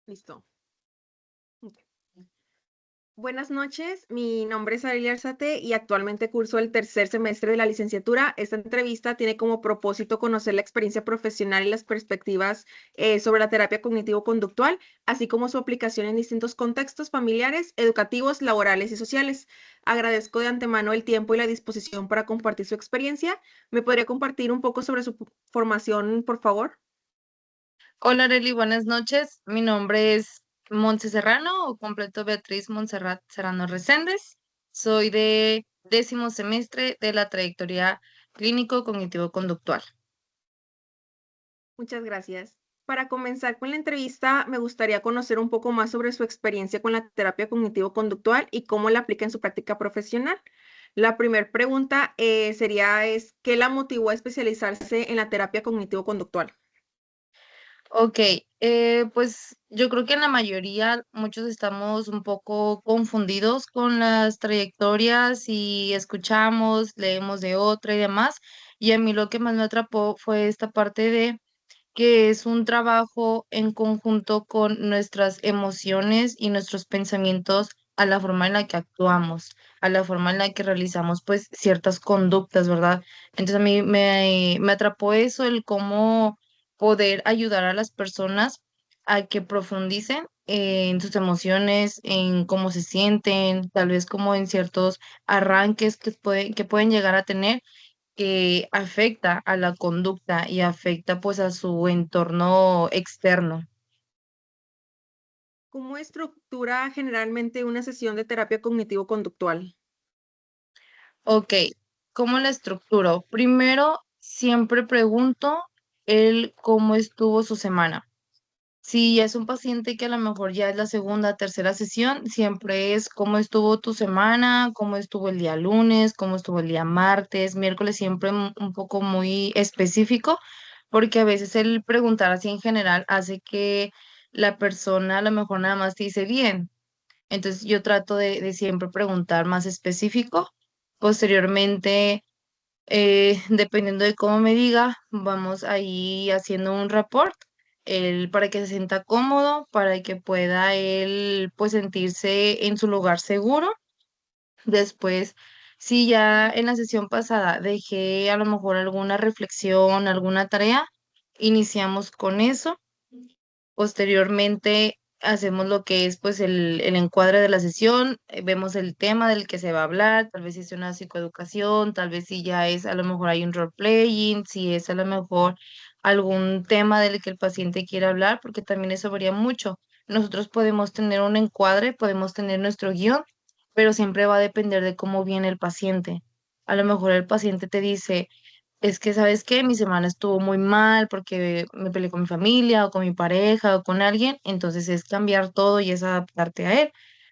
Listo. Ok. Buenas noches, mi nombre es Ariel Arzate y actualmente curso el tercer semestre de la licenciatura. Esta entrevista tiene como propósito conocer la experiencia profesional y las perspectivas sobre la terapia cognitivo-conductual, así como su aplicación en distintos contextos familiares, educativos, laborales y sociales. Agradezco de antemano el tiempo y la disposición para compartir su experiencia. ¿Me podría compartir un poco sobre su formación, por favor? Hola, Arely, buenas noches. Mi nombre es Montse Serrano, o completo Beatriz Montserrat Serrano Reséndez. Soy de 10º semestre de la trayectoria clínico cognitivo-conductual. Muchas gracias. Para comenzar con la entrevista, me gustaría conocer un poco más sobre su experiencia con la terapia cognitivo-conductual y cómo la aplica en su práctica profesional. La primera pregunta ¿qué la motivó a especializarse en la terapia cognitivo-conductual? Ok, pues yo creo que en la mayoría muchos estamos un poco confundidos con las trayectorias y escuchamos, leemos de otra y demás. Y a mí lo que más me atrapó fue esta parte de que es un trabajo en conjunto con nuestras emociones y nuestros pensamientos a la forma en la que actuamos, a la forma en la que realizamos pues ciertas conductas, ¿verdad? Entonces a mí me atrapó eso, el cómo poder ayudar a las personas a que profundicen en sus emociones, en cómo se sienten, tal vez como en ciertos arranques que pueden llegar a tener que afecta a la conducta y afecta pues a su entorno externo. ¿Cómo estructura generalmente una sesión de terapia cognitivo-conductual? Ok, ¿cómo la estructuro? Primero, siempre pregunto el cómo estuvo su semana. Si es un paciente que a lo mejor ya es la segunda, tercera sesión, siempre es cómo estuvo tu semana, cómo estuvo el día lunes, cómo estuvo el día martes, miércoles, siempre un poco muy específico, porque a veces el preguntar así en general hace que la persona a lo mejor nada más te dice bien. Entonces yo trato de siempre preguntar más específico. Posteriormente, dependiendo de cómo me diga, vamos ahí haciendo un report, él, para que se sienta cómodo, para que pueda él pues sentirse en su lugar seguro. Después, si ya en la sesión pasada dejé a lo mejor alguna reflexión, alguna tarea, iniciamos con eso. Posteriormente hacemos lo que es pues el encuadre de la sesión, vemos el tema del que se va a hablar, tal vez si es una psicoeducación, tal vez si ya es a lo mejor hay un role playing, si es a lo mejor algún tema del que el paciente quiere hablar, porque también eso varía mucho. Nosotros podemos tener un encuadre, podemos tener nuestro guión, pero siempre va a depender de cómo viene el paciente. A lo mejor el paciente te dice, es que, ¿sabes qué? Mi semana estuvo muy mal porque me peleé con mi familia o con mi pareja o con alguien, entonces es cambiar todo y es adaptarte a él.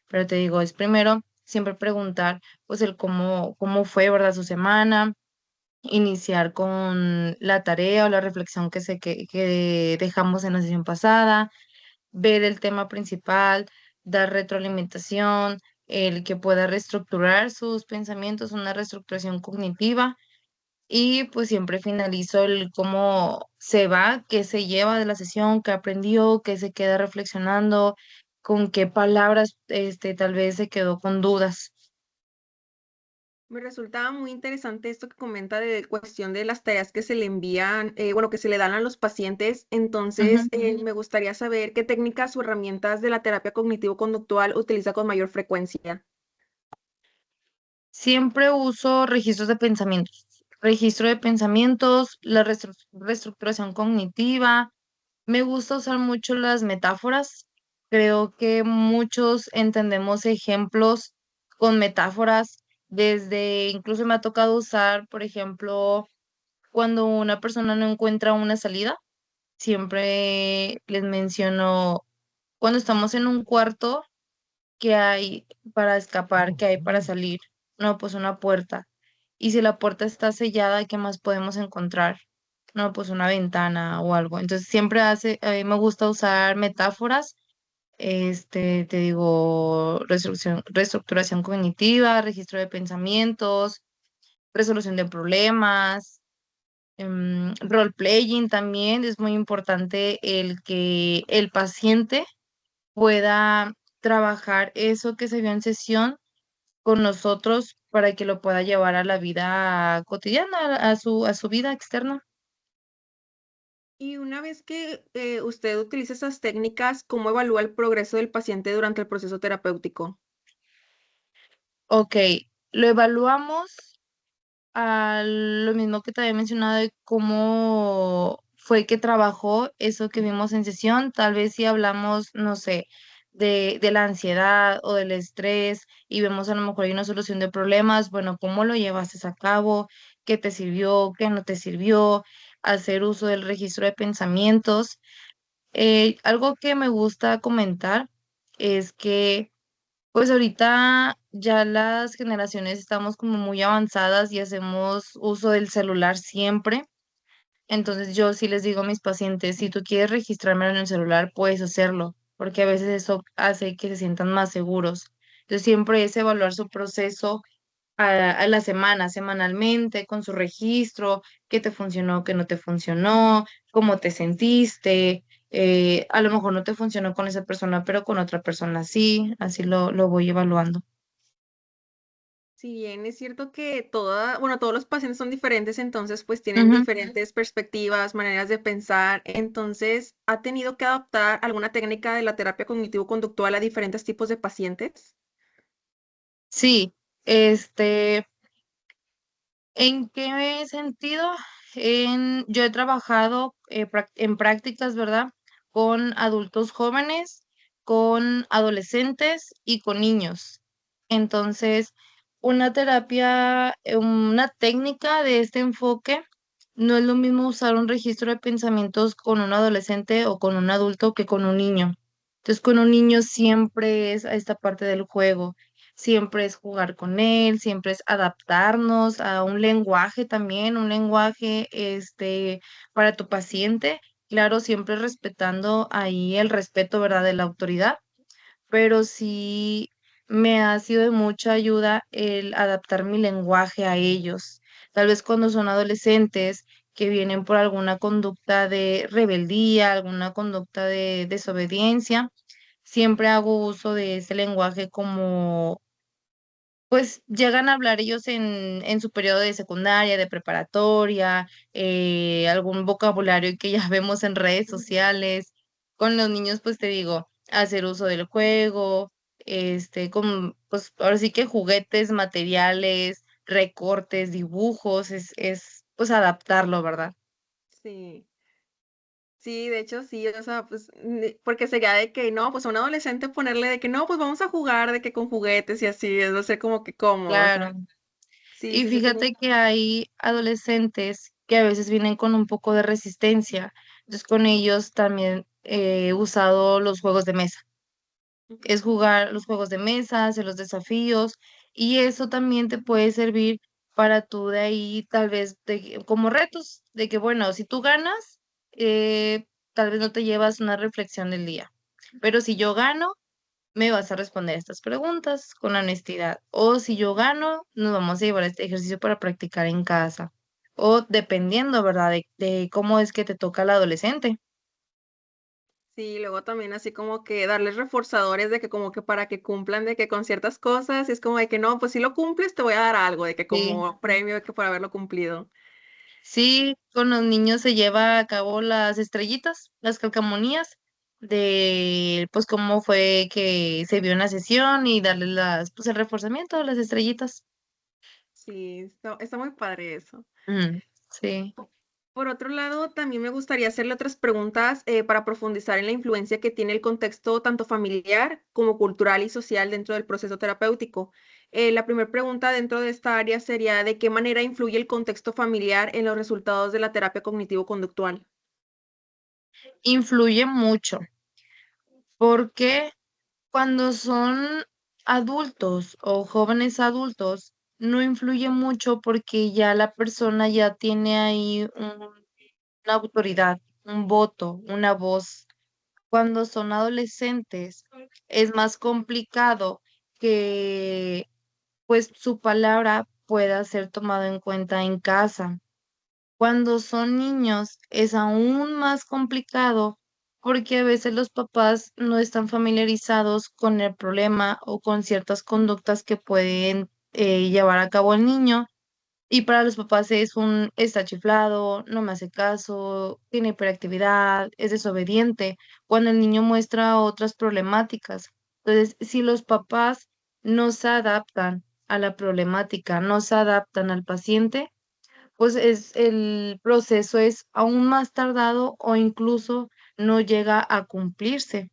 Pero te digo, es primero siempre preguntar, pues, el cómo fue, ¿verdad? Su semana, iniciar con la tarea o la reflexión que dejamos en la sesión pasada, ver el tema principal, dar retroalimentación, el que pueda reestructurar sus pensamientos, una reestructuración cognitiva y pues siempre finalizo el cómo se va, qué se lleva de la sesión, qué aprendió, qué se queda reflexionando, con qué palabras tal vez se quedó con dudas. Me resulta muy interesante esto que comenta de cuestión de las tareas que se le envían, bueno, que se le dan a los pacientes. Entonces, Ujú. me gustaría saber qué técnicas o herramientas de la terapia cognitivo-conductual utiliza con mayor frecuencia. Siempre uso registros de pensamientos. Registro de pensamientos, la reestructuración cognitiva. Me gusta usar mucho las metáforas. Creo que muchos entendemos ejemplos con metáforas. Desde, incluso me ha tocado usar, por ejemplo, cuando una persona no encuentra una salida, siempre les menciono, cuando estamos en un cuarto, ¿qué hay para escapar? ¿Qué hay para salir? No, pues una puerta. Y si la puerta está sellada, ¿qué más podemos encontrar? No, pues una ventana o algo. Entonces a mí me gusta usar metáforas, te digo, reestructuración cognitiva, registro de pensamientos, resolución de problemas, role playing también. Es muy importante el que el paciente pueda trabajar eso que se vio en sesión con nosotros para que lo pueda llevar a la vida cotidiana, a su vida externa. Y una vez que usted utiliza esas técnicas, ¿cómo evalúa el progreso del paciente durante el proceso terapéutico? Ok, lo evaluamos a lo mismo que te había mencionado de cómo fue que trabajó eso que vimos en sesión. Tal vez si hablamos, no sé, de la ansiedad o del estrés y vemos a lo mejor hay una solución de problemas, bueno, ¿cómo lo llevaste a cabo? ¿Qué te sirvió? ¿Qué no te sirvió? Hacer uso del registro de pensamientos. Algo que me gusta comentar es que pues ahorita ya las generaciones estamos como muy avanzadas y hacemos uso del celular siempre. Entonces yo sí les digo a mis pacientes, si tú quieres registrármelo en el celular, puedes hacerlo, porque a veces eso hace que se sientan más seguros. Entonces siempre es evaluar su proceso a la semana, semanalmente, con su registro, qué te funcionó, qué no te funcionó, cómo te sentiste. A lo mejor no te funcionó con esa persona, pero con otra persona sí, así lo voy evaluando. Si bien es cierto que bueno, todos los pacientes son diferentes, entonces pues tienen Ujú. diferentes perspectivas, maneras de pensar, entonces, ¿ha tenido que adaptar alguna técnica de la terapia cognitivo-conductual a diferentes tipos de pacientes? Sí, este, ¿en qué sentido? Yo he trabajado en prácticas, ¿verdad? Con adultos jóvenes, con adolescentes y con niños. Entonces, una técnica de este enfoque, no es lo mismo usar un registro de pensamientos con un adolescente o con un adulto que con un niño. Entonces, con un niño siempre es a esta parte del juego, siempre es jugar con él, siempre es adaptarnos a un lenguaje también, un lenguaje para tu paciente, claro, siempre respetando ahí el respeto, ¿verdad?, de la autoridad, pero sí me ha sido de mucha ayuda el adaptar mi lenguaje a ellos. Tal vez cuando son adolescentes que vienen por alguna conducta de rebeldía, alguna conducta de desobediencia, siempre hago uso de ese lenguaje como pues llegan a hablar ellos en su periodo de secundaria, de preparatoria, algún vocabulario que ya vemos en redes sociales. Con los niños, pues te digo, hacer uso del juego, con, pues ahora sí que juguetes, materiales, recortes, dibujos, pues adaptarlo, ¿verdad? Sí. Sí, de hecho sí, o sea, pues, porque sería de que no, pues a un adolescente ponerle de que no, pues vamos a jugar, de que con juguetes y así, es va a ser como que cómodo, o sea, Claro. sí, Y sí, sí, tengo, fíjate que hay adolescentes que a veces vienen con un poco de resistencia. Entonces con ellos también he usado los juegos de mesa. Es jugar los juegos de mesa, hacer los desafíos y eso también te puede servir para tú de ahí tal vez como retos, de que bueno, si tú ganas, tal vez no te llevas una reflexión del día, pero si yo gano, me vas a responder estas preguntas con honestidad. O si yo gano, nos vamos a llevar este ejercicio para practicar en casa. O dependiendo, ¿verdad? De cómo es que te toca el adolescente. sí, luego también así como que darles reforzadores de que como que para que cumplan de que con ciertas cosas, es como de que no, pues si lo cumples te voy a dar algo, de que Sí. como premio de que por haberlo cumplido. Sí, con los niños se lleva a cabo las estrellitas, las calcamonías de pues cómo fue que se vio en la sesión y darles pues el reforzamiento, las estrellitas. Sí, está muy padre eso. Sí. Por otro lado, también me gustaría hacerle otras preguntas para profundizar en la influencia que tiene el contexto tanto familiar como cultural y social dentro del proceso terapéutico. La primera pregunta dentro de esta área sería, ¿de qué manera influye el contexto familiar en los resultados de la terapia cognitivo-conductual? Influye mucho porque cuando son adultos o jóvenes adultos, no influye mucho porque ya la persona ya tiene ahí una autoridad, un voto, una voz. Cuando son adolescentes, es más complicado que pues su palabra pueda ser tomada en cuenta en casa. Cuando son niños, es aún más complicado porque a veces los papás no están familiarizados con el problema o con ciertas conductas que pueden llevar a cabo el niño. Y para los papás es está chiflado, no me hace caso, tiene hiperactividad, es desobediente, cuando el niño muestra otras problemáticas. Entonces, si los papás no se adaptan a la problemática, no se adaptan al paciente, pues el proceso es aún más tardado o incluso no llega a cumplirse.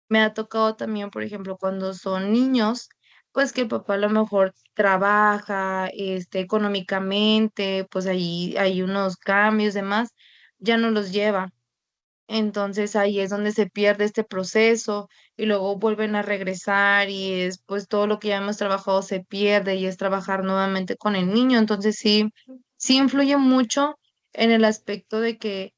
Me ha tocado también, por ejemplo, cuando son niños, pues que el papá a lo mejor trabaja, económicamente, pues ahí hay unos cambios, demás, ya no los lleva. Entonces ahí es donde se pierde este proceso y luego vuelven a regresar y es pues todo lo que ya hemos trabajado se pierde y es trabajar nuevamente con el niño. Entonces sí, sí influye mucho en el aspecto de que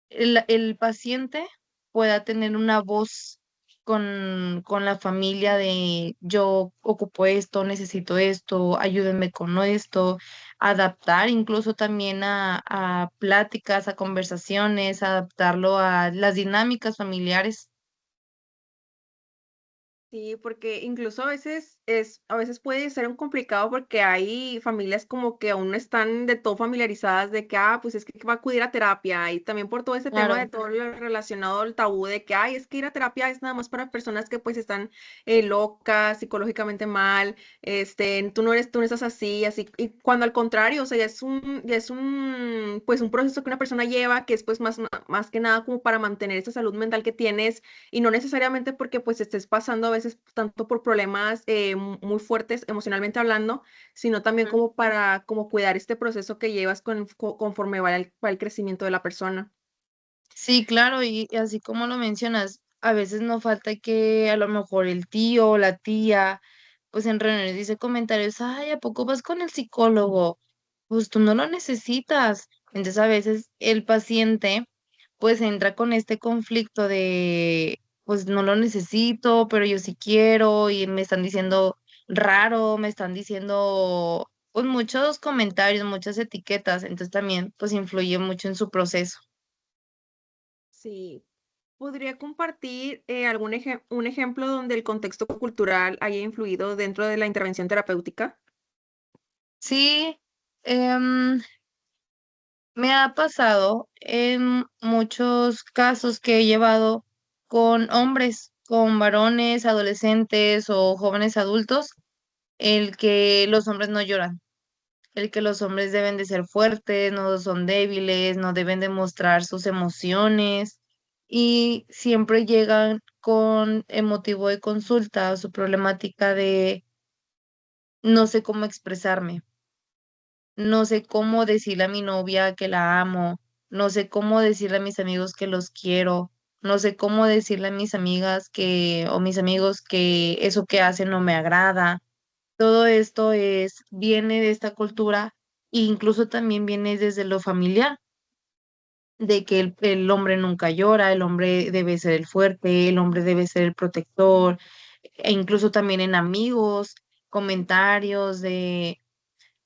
el paciente pueda tener una voz con la familia de yo ocupo esto, necesito esto, ayúdenme con esto, adaptar incluso también a pláticas, a conversaciones, adaptarlo a las dinámicas familiares. Sí, porque incluso a veces puede ser un complicado porque hay familias como que aún no están de todo familiarizadas de que, pues es que va a acudir a terapia y también por todo ese tema de Claro, todo lo relacionado al tabú de que, es que ir a terapia es nada más para personas que pues están locas, psicológicamente mal, tú no estás así, así, y cuando al contrario, o sea, pues un proceso que una persona lleva que es pues más que nada como para mantener esa salud mental que tienes y no necesariamente porque pues estés pasando a veces tanto por problemas muy fuertes emocionalmente hablando, sino también ujú. como para como cuidar este proceso que llevas conforme va el crecimiento de la persona. Sí, claro, y así como lo mencionas, a veces no falta que a lo mejor el tío o la tía, pues en reuniones dice comentarios, ay, ¿a poco vas con el psicólogo? Pues tú no lo necesitas. Entonces a veces el paciente pues entra con este conflicto de, pues no lo necesito, pero yo sí quiero y me están diciendo raro, me están diciendo pues muchos comentarios, muchas etiquetas, entonces también pues influye mucho en su proceso. Sí. ¿Podría compartir un ejemplo donde el contexto cultural haya influido dentro de la intervención terapéutica? Sí, em, me ha pasado en muchos casos que he llevado con hombres, con varones, adolescentes o jóvenes adultos, el que los hombres no lloran, el que los hombres deben de ser fuertes, no son débiles, no deben de mostrar sus emociones y siempre llegan con el motivo de consulta, su problemática de no sé cómo expresarme. No sé cómo decirle a mi novia que la amo, no sé cómo decirle a mis amigos que los quiero, no sé cómo decirle a mis amigas o mis amigos que eso que hacen no me agrada. Todo esto viene de esta cultura e incluso también viene desde lo familiar, de que el hombre nunca llora, el hombre debe ser el fuerte, el hombre debe ser el protector, e incluso también en amigos, comentarios de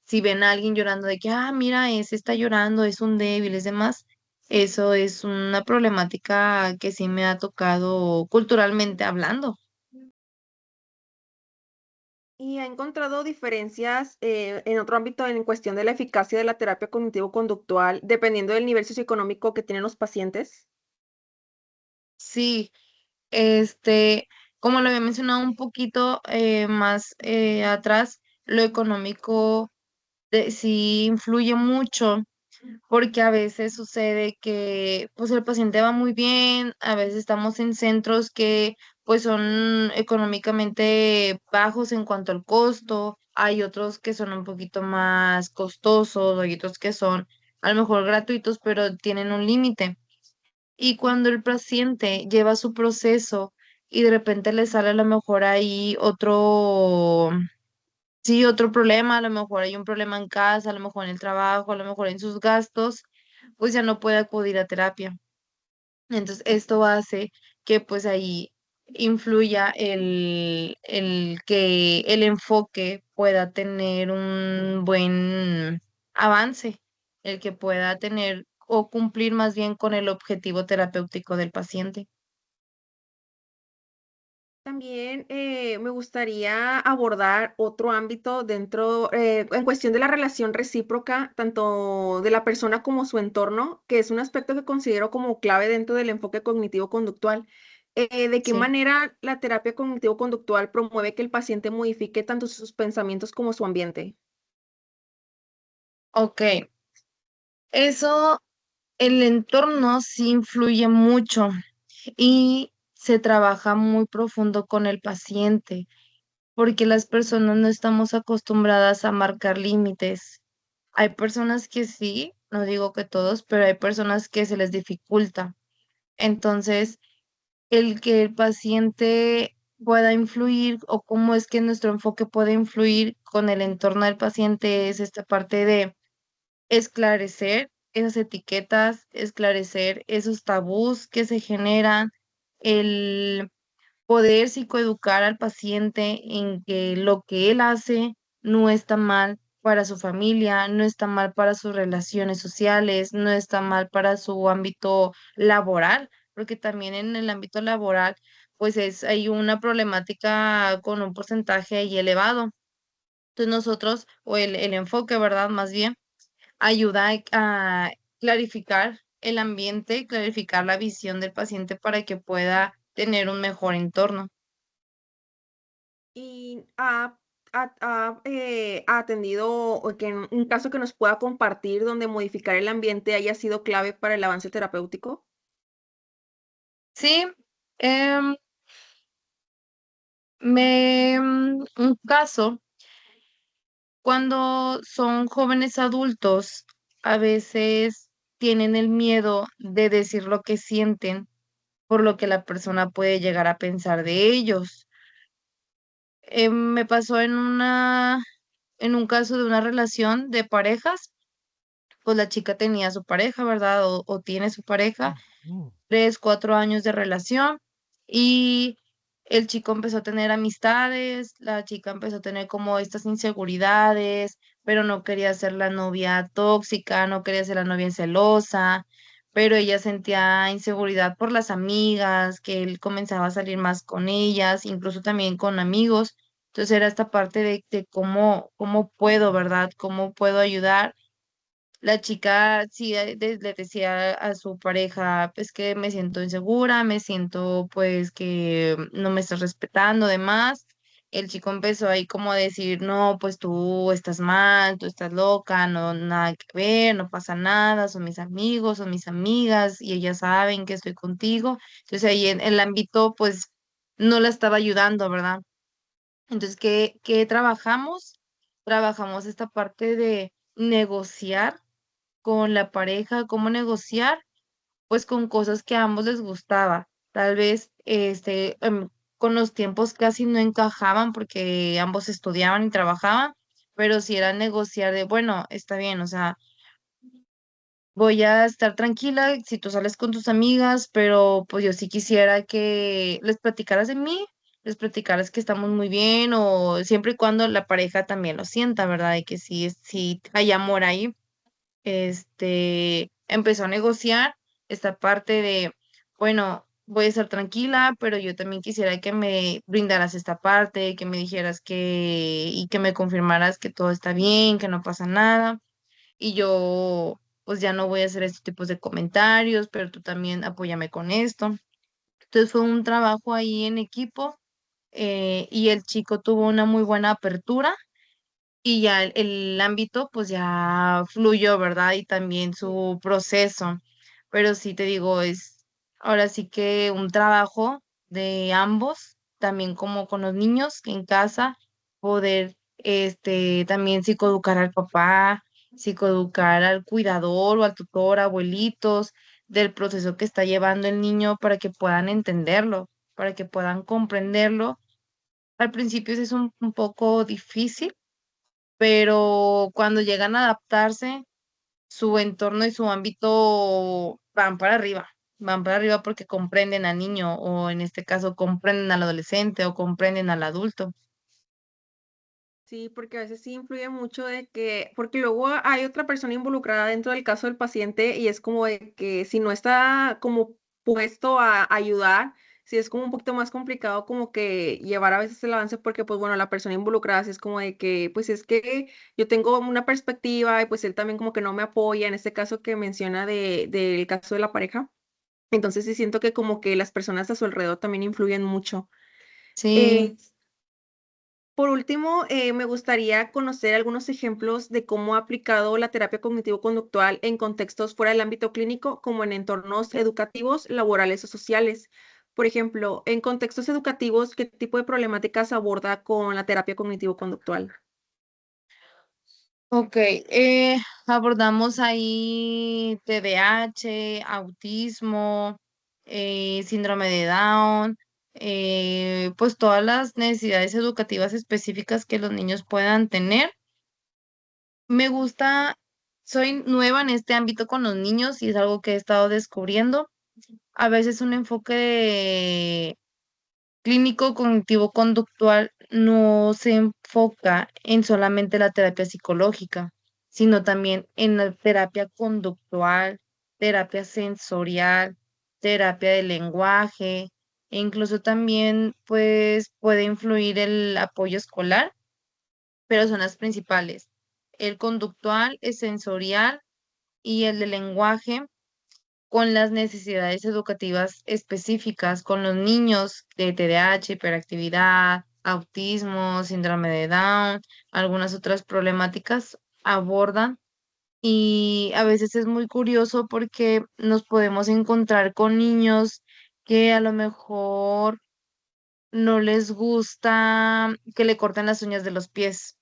si ven a alguien llorando de que, mira, ese está llorando, es un débil, es demás, eso es una problemática que sí me ha tocado culturalmente hablando. ¿Y ha encontrado diferencias en otro ámbito en cuestión de la eficacia de la terapia cognitivo-conductual dependiendo del nivel socioeconómico que tienen los pacientes? Sí, como lo había mencionado un poquito más atrás, lo económico sí influye mucho porque a veces sucede que pues el paciente va muy bien, a veces estamos en centros que pues son económicamente bajos en cuanto al costo, hay otros que son un poquito más costosos, hay otros que son a lo mejor gratuitos, pero tienen un límite. Y cuando el paciente lleva su proceso y de repente le sale a lo mejor ahí otro, sí, otro problema, a lo mejor hay un problema en casa, a lo mejor en el trabajo, a lo mejor en sus gastos, pues ya no puede acudir a terapia. Entonces, esto hace que pues ahí influya el que el enfoque pueda tener un buen avance, el que pueda tener o cumplir más bien con el objetivo terapéutico del paciente. También me gustaría abordar otro ámbito dentro, en cuestión de la relación recíproca, tanto de la persona como su entorno, que es un aspecto que considero como clave dentro del enfoque cognitivo-conductual. ¿De qué Sí. manera la terapia cognitivo-conductual promueve que el paciente modifique tanto sus pensamientos como su ambiente? Ok, eso, el entorno sí influye mucho y se trabaja muy profundo con el paciente, porque las personas no estamos acostumbradas a marcar límites. Hay personas que sí, no digo que todos, pero hay personas que se les dificulta. Entonces, el que el paciente pueda influir o cómo es que nuestro enfoque puede influir con el entorno del paciente es esta parte de esclarecer esas etiquetas, esclarecer esos tabús que se generan, el poder psicoeducar al paciente en que lo que él hace no está mal para su familia, no está mal para sus relaciones sociales, no está mal para su ámbito laboral, porque también en el ámbito laboral, pues hay una problemática con un porcentaje ahí elevado. Entonces nosotros, o el enfoque, ¿verdad? Más bien ayuda a clarificar el ambiente, clarificar la visión del paciente para que pueda tener un mejor entorno. Y ha atendido o que en un caso que nos pueda compartir donde modificar el ambiente haya sido clave para el avance terapéutico. Sí, em, un caso, cuando son jóvenes adultos, a veces tienen el miedo de decir lo que sienten, por lo que la persona puede llegar a pensar de ellos. Me pasó en un caso de una relación de parejas, pues la chica tenía su pareja, ¿verdad? O tiene su pareja, 3, 4 años de relación y el chico empezó a tener amistades, la chica empezó a tener como estas inseguridades, pero no quería ser la novia tóxica, no quería ser la novia celosa, pero ella sentía inseguridad por las amigas, que él comenzaba a salir más con ellas, incluso también con amigos. Entonces era esta parte de cómo puedo, ¿verdad? ¿Cómo puedo ayudar? La chica sí le decía a su pareja, pues que me siento insegura, me siento pues que no me estás respetando, demás. El chico empezó ahí como a decir, no, pues tú estás mal, tú estás loca, no, nada que ver, no pasa nada, son mis amigos, son mis amigas y ellas saben que estoy contigo. Entonces ahí en el ámbito pues no la estaba ayudando, ¿verdad? Entonces, ¿qué trabajamos? Trabajamos esta parte de negociar con la pareja, cómo negociar, pues con cosas que a ambos les gustaba. Tal vez con los tiempos casi no encajaban porque ambos estudiaban y trabajaban, pero si era negociar de, bueno, está bien, o sea, voy a estar tranquila si tú sales con tus amigas, pero pues yo sí quisiera que les platicaras de mí, les platicaras que estamos muy bien o siempre y cuando la pareja también lo sienta, ¿verdad? Y que sí hay amor ahí. Empezó a negociar esta parte de, bueno, voy a estar tranquila, pero yo también quisiera que me brindaras esta parte, que me dijeras y que me confirmaras que todo está bien, que no pasa nada, y yo pues ya no voy a hacer estos tipos de comentarios, pero tú también apóyame con esto. Entonces fue un trabajo ahí en equipo, y el chico tuvo una muy buena apertura y ya el ámbito pues ya fluyó, ¿verdad? Y también su proceso. Pero sí te digo, es ahora sí que un trabajo de ambos, también como con los niños en casa, poder también psicoeducar al papá, psicoeducar al cuidador o al tutor, abuelitos, del proceso que está llevando el niño para que puedan entenderlo, para que puedan comprenderlo. Al principio sí es un poco difícil, pero cuando llegan a adaptarse, su entorno y su ámbito van para arriba porque comprenden al niño o en este caso comprenden al adolescente o comprenden al adulto. Sí, porque a veces sí influye mucho de que, porque luego hay otra persona involucrada dentro del caso del paciente y es como de que si no está como puesto a ayudar, sí es como un poquito más complicado como que llevar a veces el avance porque pues bueno, la persona involucrada sí es como de que pues es que yo tengo una perspectiva y pues él también como que no me apoya en este caso que menciona del caso de la pareja. Entonces sí siento que como que las personas a su alrededor también influyen mucho. Sí. Eh, por último, me gustaría conocer algunos ejemplos de cómo ha aplicado la terapia cognitivo-conductual en contextos fuera del ámbito clínico, como en entornos educativos, laborales o sociales. Por ejemplo, en contextos educativos, ¿qué tipo de problemáticas aborda con la terapia cognitivo-conductual? Ok, abordamos ahí TDAH, autismo, síndrome de Down, pues todas las necesidades educativas específicas que los niños puedan tener. Me gusta, soy nueva en este ámbito con los niños y es algo que he estado descubriendo. A veces un enfoque clínico cognitivo-conductual no se enfoca en solamente la terapia psicológica, sino también en la terapia conductual, terapia sensorial, terapia del lenguaje, e incluso también pues puede influir el apoyo escolar, pero son las principales. El conductual, el sensorial y el de lenguaje con las necesidades educativas específicas, con los niños de TDAH, hiperactividad, autismo, síndrome de Down, algunas otras problemáticas abordan y a veces es muy curioso porque nos podemos encontrar con niños que a lo mejor no les gusta que le corten las uñas de los pies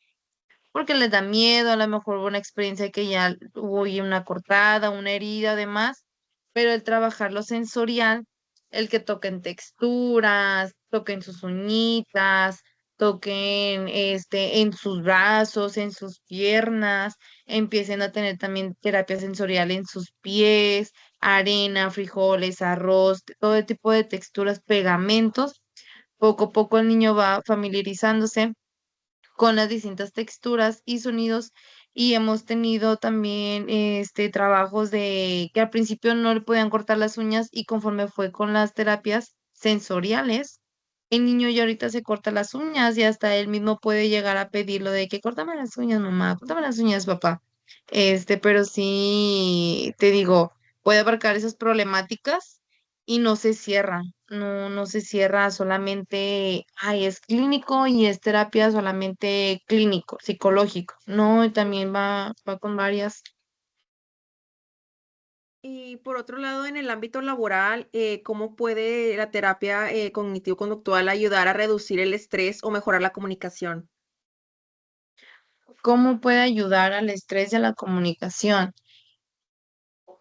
porque les da miedo, a lo mejor hubo una experiencia que ya hubo ahí una cortada, una herida, además, pero el trabajar lo sensorial, el que toquen texturas, toquen sus uñitas, toquen en sus brazos, en sus piernas, empiecen a tener también terapia sensorial en sus pies, arena, frijoles, arroz, todo tipo de texturas, pegamentos. Poco a poco el niño va familiarizándose con las distintas texturas y sonidos y hemos tenido también trabajos de que al principio no le podían cortar las uñas y conforme fue con las terapias sensoriales, el niño ya ahorita se corta las uñas y hasta él mismo puede llegar a pedirlo de que córtame las uñas, mamá, córtame las uñas, papá. Pero sí, te digo, puede abarcar esas problemáticas y no se cierra, no se cierra solamente, ay, es clínico y es terapia solamente clínico, psicológico, no, y también va con varias. Y por otro lado, en el ámbito laboral, ¿cómo puede la terapia cognitivo-conductual ayudar a reducir el estrés o mejorar la comunicación? ¿Cómo puede ayudar al estrés y a la comunicación?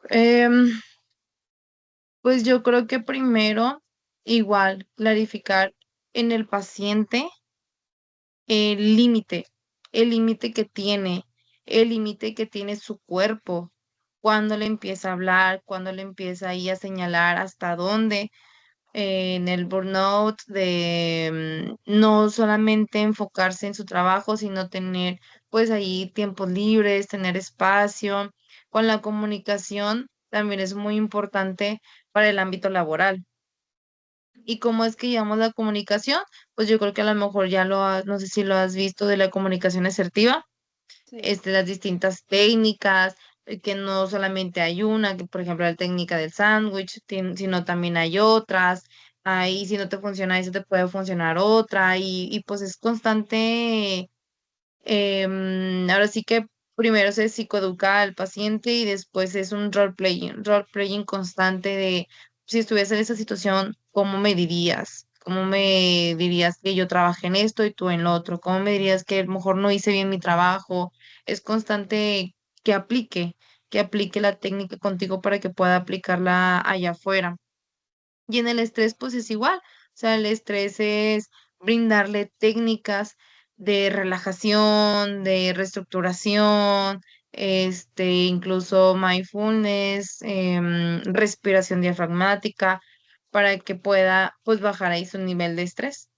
Em, pues yo creo que primero, igual, clarificar en el paciente el límite, el límite que tiene, el límite que tiene su cuerpo, cuando le empieza a hablar, cuando le empieza ahí a señalar hasta dónde, en el burnout de no solamente enfocarse en su trabajo, sino tener pues ahí tiempos libres, tener espacio. Con la comunicación también es muy importante para el ámbito laboral. ¿Y cómo es que llevamos la comunicación? Pues yo creo que a lo mejor ya no sé si lo has visto de la comunicación asertiva, Sí. las distintas técnicas, que no solamente hay una, que por ejemplo la técnica del sándwich, sino también hay otras. Ahí si no te funciona eso te puede funcionar otra y pues es constante. Ahora sí que primero se psicoeduca al paciente y después es un role playing constante de si estuviese en esa situación, ¿cómo me dirías? ¿Cómo me dirías que yo trabajé en esto y tú en lo otro? ¿Cómo me dirías que a lo mejor no hice bien mi trabajo? Es constante que que aplique la técnica contigo para que pueda aplicarla allá afuera. Y en el estrés, pues es igual. O sea, el estrés es brindarle técnicas de relajación, de reestructuración, incluso mindfulness, respiración diafragmática, para que pueda, pues, bajar ahí su nivel de estrés.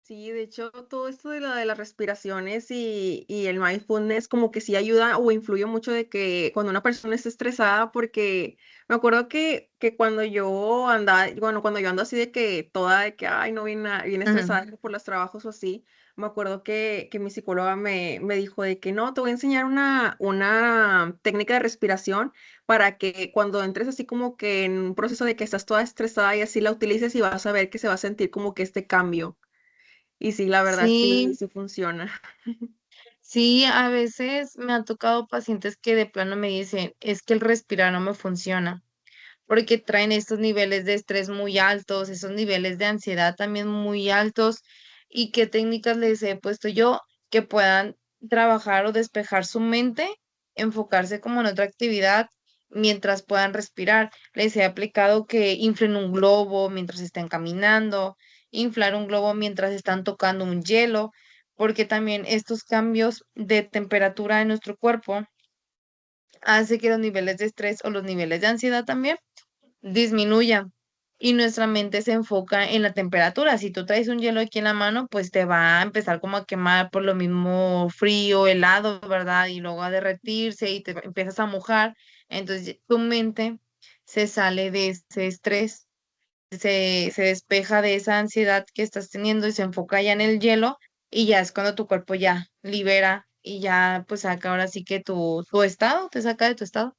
Sí, de hecho, todo esto de de las respiraciones y el mindfulness como que sí ayuda o influye mucho de que cuando una persona está estresada, porque me acuerdo que cuando yo andaba, bueno, cuando yo ando así de que toda de que, ay, no, bien Ujú. estresada por los trabajos o así, me acuerdo que mi psicóloga me dijo de que no, te voy a enseñar una técnica de respiración para que cuando entres así como que en un proceso de que estás toda estresada y así la utilices y vas a ver que se va a sentir como que este cambio. Y sí, la verdad, sí, Sí, sí funciona. sí, a veces me han tocado pacientes que de plano me dicen, es que el respirar no me funciona, porque traen estos niveles de estrés muy altos, esos niveles de ansiedad también muy altos, y qué técnicas les he puesto yo que puedan trabajar o despejar su mente, enfocarse como en otra actividad mientras puedan respirar. Les he aplicado que inflen un globo mientras estén caminando, inflar un globo mientras están tocando un hielo, porque también estos cambios de temperatura en nuestro cuerpo hace que los niveles de estrés o los niveles de ansiedad también disminuya y nuestra mente se enfoca en la temperatura. Si tú traes un hielo aquí en la mano, pues te va a empezar como a quemar por lo mismo frío, helado, ¿verdad? Y luego a derretirse y te empiezas a mojar. Entonces tu mente se sale de ese estrés, se despeja de esa ansiedad que estás teniendo y se enfoca ya en el hielo y ya es cuando tu cuerpo ya libera y ya pues saca ahora sí que tu estado, te saca de tu estado.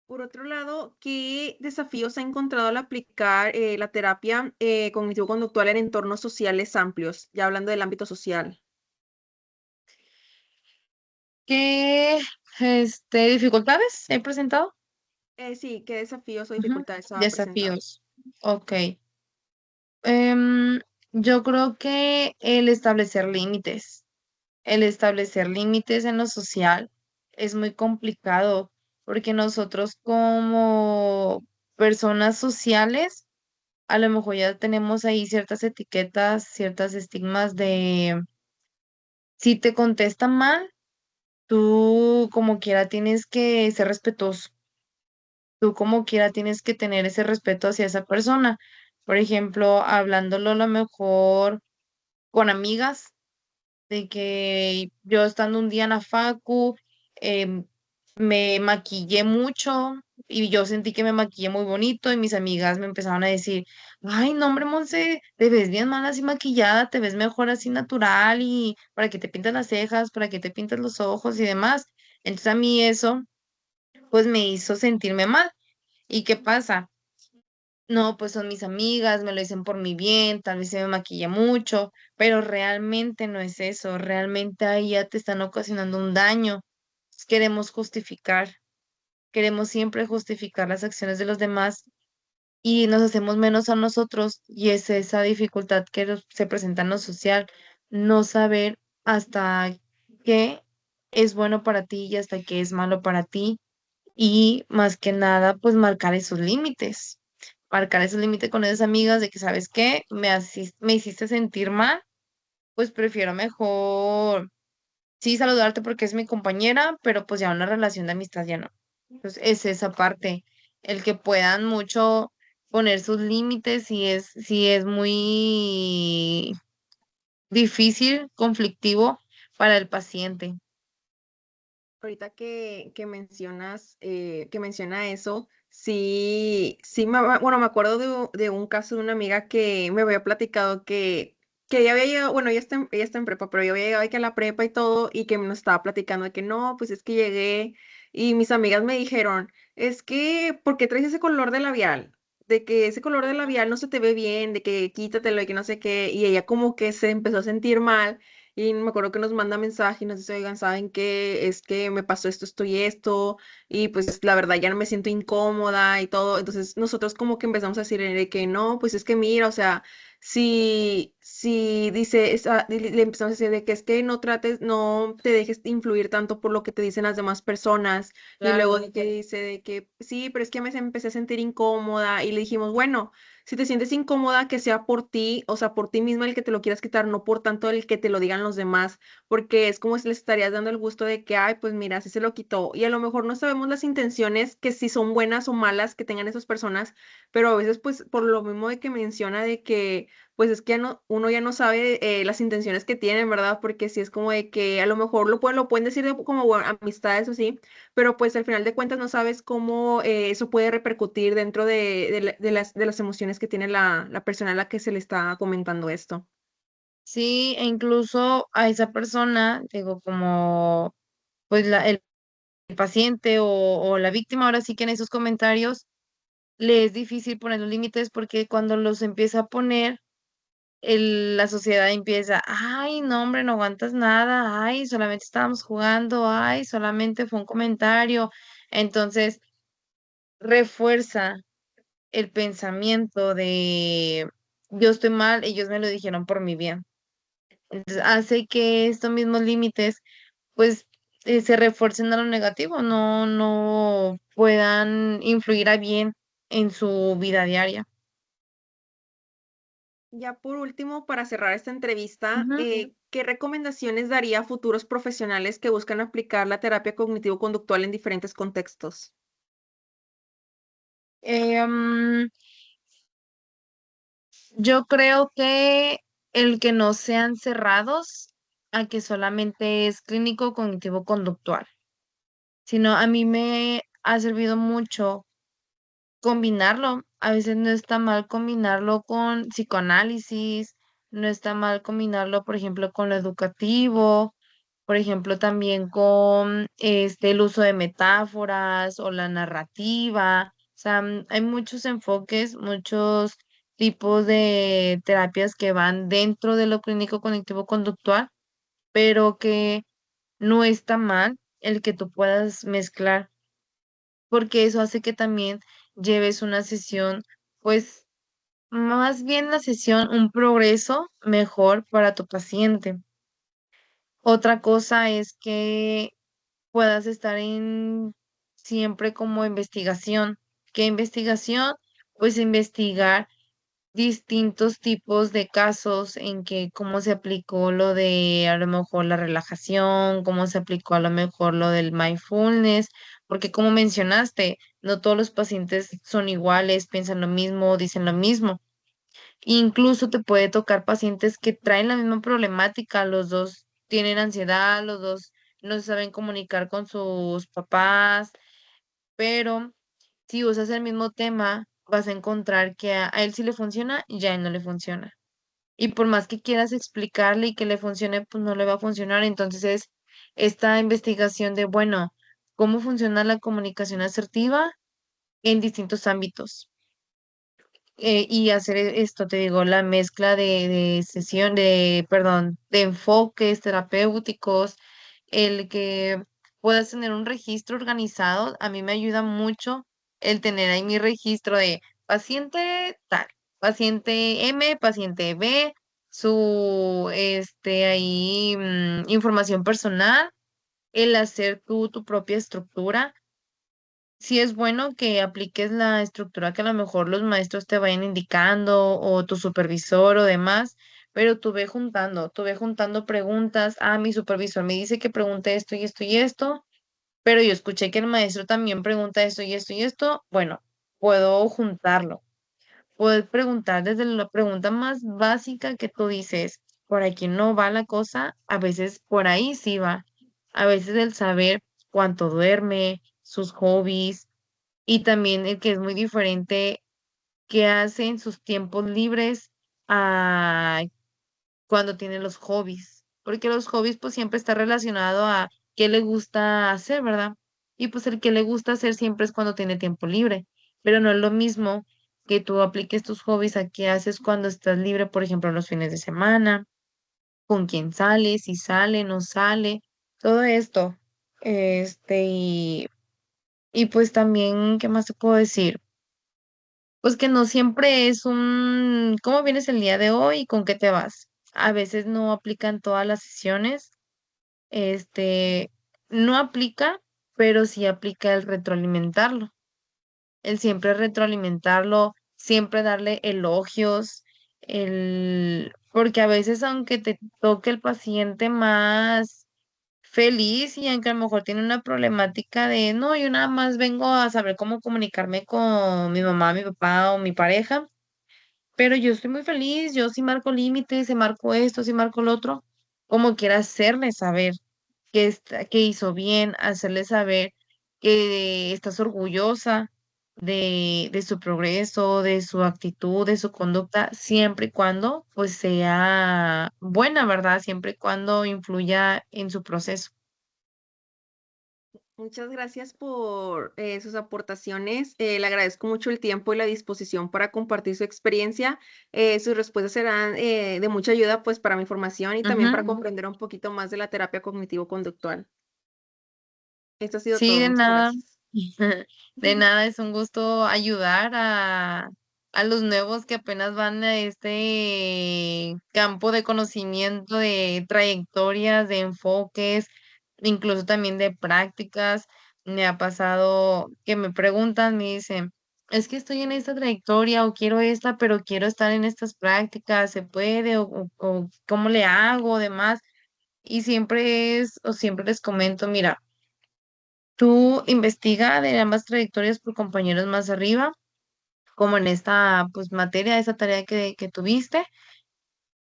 Por otro lado, ¿qué desafíos ha encontrado al aplicar la terapia cognitivo-conductual en entornos sociales amplios? Ya hablando del ámbito social. ¿Qué dificultades he presentado? Sí, ¿qué desafíos o Ujú. dificultades ha presentado? Desafíos. Ok. Em, yo creo que el establecer límites en lo social es muy complicado porque nosotros como personas sociales a lo mejor ya tenemos ahí ciertas etiquetas, ciertas estigmas de si te contestan mal, tú como quiera tienes que ser respetuoso. Tú como quiera tienes que tener ese respeto hacia esa persona. Por ejemplo, hablándolo a lo mejor con amigas, de que yo estando un día en la facu, em, me maquillé mucho y yo sentí que me maquillé muy bonito y mis amigas me empezaron a decir, ay, no, hombre, Monse, te ves bien mal así maquillada, te ves mejor así natural y para que te pintas las cejas, para que te pintas los ojos y demás. Entonces a mí eso, pues me hizo sentirme mal. ¿Y qué pasa? No, pues son mis amigas, me lo dicen por mi bien, tal vez se me maquilla mucho, pero realmente no es eso, realmente ahí ya te están ocasionando un daño. Queremos justificar, queremos siempre justificar las acciones de los demás y nos hacemos menos a nosotros y es esa dificultad que se presenta en lo social, no saber hasta qué es bueno para ti y hasta qué es malo para ti y más que nada, pues marcar esos límites con esas amigas de que, ¿sabes qué? Me hiciste sentir mal, pues prefiero mejor, sí, saludarte porque es mi compañera, pero pues ya una relación de amistad ya no. Entonces, es esa parte, el que puedan mucho poner sus límites si es muy difícil, conflictivo para el paciente. Ahorita que mencionas, que menciona eso, sí, sí, bueno, me acuerdo de un caso de una amiga que me había platicado que ella había llegado, bueno, ella está en prepa, pero yo había llegado aquí a la prepa y todo, y que nos estaba platicando de que no, pues es que llegué, y mis amigas me dijeron, es que, ¿por qué traes ese color de labial? De que ese color de labial no se te ve bien, de que quítatelo y que no sé qué, y ella como que se empezó a sentir mal. Y me acuerdo que nos manda mensaje y nos dice, oigan, ¿saben qué? Es que me pasó esto y esto, y pues la verdad ya no me siento incómoda y todo. Entonces nosotros como que empezamos a decir de que no, pues es que mira, o sea, si dice, le empezamos a decir de que es que no trates, no te dejes influir tanto por lo que te dicen las demás personas. Y luego Claro. de que dice de que sí, pero es que empecé a sentir incómoda y le dijimos, bueno. Si te sientes incómoda, que sea por ti, o sea, por ti misma el que te lo quieras quitar, no por tanto el que te lo digan los demás, porque es como si les estarías dando el gusto de que, ay, pues mira, si se lo quitó. Y a lo mejor no sabemos las intenciones, que si son buenas o malas que tengan esas personas, pero a veces, pues, por lo mismo de que menciona de que pues es que uno ya no sabe las intenciones que tienen, ¿verdad? Porque si es como de que a lo mejor lo pueden decir como bueno, amistades o sí, pero pues al final de cuentas no sabes cómo eso puede repercutir dentro de las emociones que tiene la persona a la que se le está comentando esto. Sí, e incluso a esa persona, digo, como pues el paciente o la víctima, ahora sí que en esos comentarios le es difícil poner los límites porque cuando los empieza a poner, la sociedad empieza, ay, no, hombre, no aguantas nada, ay, solamente estábamos jugando, ay, solamente fue un comentario. Entonces, refuerza el pensamiento de yo estoy mal, ellos me lo dijeron por mi bien. Entonces, hace que estos mismos límites, pues, se refuercen a lo negativo, no puedan influir a bien en su vida diaria. Ya por último, para cerrar esta entrevista, Ujú. ¿qué recomendaciones daría a futuros profesionales que buscan aplicar la terapia cognitivo-conductual en diferentes contextos? Em, yo creo que el que no sean cerrados a que solamente es clínico cognitivo conductual, sino a mí me ha servido mucho combinarlo. A veces no está mal combinarlo con psicoanálisis, no está mal combinarlo, por ejemplo, con lo educativo, por ejemplo, también con el uso de metáforas o la narrativa. O sea, hay muchos enfoques, muchos tipos de terapias que van dentro de lo clínico cognitivo conductual, pero que no está mal el que tú puedas mezclar porque eso hace que también lleves una sesión, pues más bien la sesión, un progreso mejor para tu paciente. Otra cosa es que puedas estar en siempre como investigación. ¿Qué investigación? Pues investigar distintos tipos de casos en que cómo se aplicó lo de a lo mejor la relajación, cómo se aplicó a lo mejor lo del mindfulness, porque como mencionaste, no todos los pacientes son iguales, piensan lo mismo, dicen lo mismo. Incluso te puede tocar pacientes que traen la misma problemática, los dos tienen ansiedad, los dos no se saben comunicar con sus papás, pero si usas el mismo tema, vas a encontrar que a él sí le funciona y ya a él no le funciona. Y por más que quieras explicarle y que le funcione, pues no le va a funcionar. Entonces es esta investigación de, bueno, cómo funciona la comunicación asertiva en distintos ámbitos. Y hacer esto, te digo, la mezcla de sesión, perdón, de enfoques terapéuticos, el que puedas tener un registro organizado, a mí me ayuda mucho el tener ahí mi registro de paciente tal, paciente M, paciente B, su, ahí, información personal, el hacer tú tu propia estructura. Sí es bueno que apliques la estructura que a lo mejor los maestros te vayan indicando o tu supervisor o demás, pero tú ve juntando preguntas. Ah, mi supervisor me dice que pregunte esto y esto y esto, pero yo escuché que el maestro también pregunta esto y esto y esto. Bueno, puedo juntarlo. Puedes preguntar desde la pregunta más básica que tú dices, por aquí no va la cosa, a veces por ahí sí va. A veces el saber cuánto duerme, sus hobbies y también el que es muy diferente qué hace en sus tiempos libres a cuando tiene los hobbies, porque los hobbies pues siempre está relacionado a qué le gusta hacer, ¿verdad? Y pues el que le gusta hacer siempre es cuando tiene tiempo libre, pero no es lo mismo que tú apliques tus hobbies a qué haces cuando estás libre, por ejemplo, los fines de semana, con quién sale, si sale, no sale, todo esto. Y pues también, ¿qué más te puedo decir? Pues que no siempre es un, ¿cómo vienes el día de hoy y con qué te vas? A veces no aplican todas las sesiones, este, no aplica, pero sí aplica el retroalimentarlo, el siempre retroalimentarlo, siempre darle elogios, porque a veces aunque te toque el paciente más feliz y aunque a lo mejor tiene una problemática de, no, yo nada más vengo a saber cómo comunicarme con mi mamá, mi papá o mi pareja, pero yo estoy muy feliz, yo sí marco límites, sí marco esto, sí marco lo otro, como quiera hacerle saber que hizo bien, hacerle saber que estás orgullosa de su progreso, de su actitud, de su conducta, siempre y cuando pues sea buena, ¿verdad? Siempre y cuando influya en su proceso. Muchas gracias por sus aportaciones. Le agradezco mucho el tiempo y la disposición para compartir su experiencia. Sus respuestas serán de mucha ayuda pues para mi formación y también Ujú. para comprender un poquito más de la terapia cognitivo-conductual. Esto ha sido Sí, todo. de Muchas nada. gracias. De nada, es un gusto ayudar a los nuevos que apenas van a este campo de conocimiento, de trayectorias, de enfoques, incluso también de prácticas. Me ha pasado que me preguntan, me dicen, es que estoy en esta trayectoria o quiero esta, pero quiero estar en estas prácticas, ¿se puede? O ¿cómo le hago? Demás. Y siempre o siempre les comento, mira, tú investiga de ambas trayectorias por compañeros más arriba, como en esta pues materia, esa tarea que tuviste,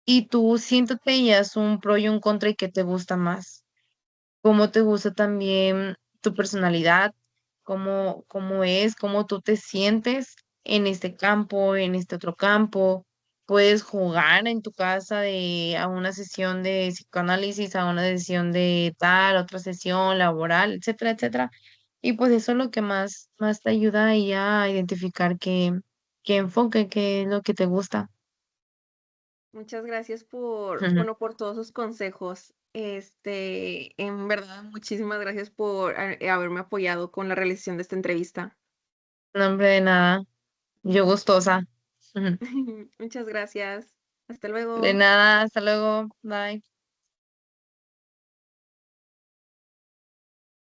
y tú siéntate y haz un pro y un contra y qué te gusta más. Cómo te gusta también tu personalidad, cómo es, cómo tú te sientes en este campo, en este otro campo. Puedes jugar en tu casa a una sesión de psicoanálisis, a una sesión de tal, otra sesión laboral, etcétera, etcétera. Y pues eso es lo que más te ayuda ahí a identificar qué enfoque, qué es lo que te gusta. Muchas gracias bueno, por todos sus consejos. En verdad, muchísimas gracias por haberme apoyado con la realización de esta entrevista. No, hombre, de nada. Yo gustosa. Muchas gracias. Hasta De luego. nada, hasta luego. Bye.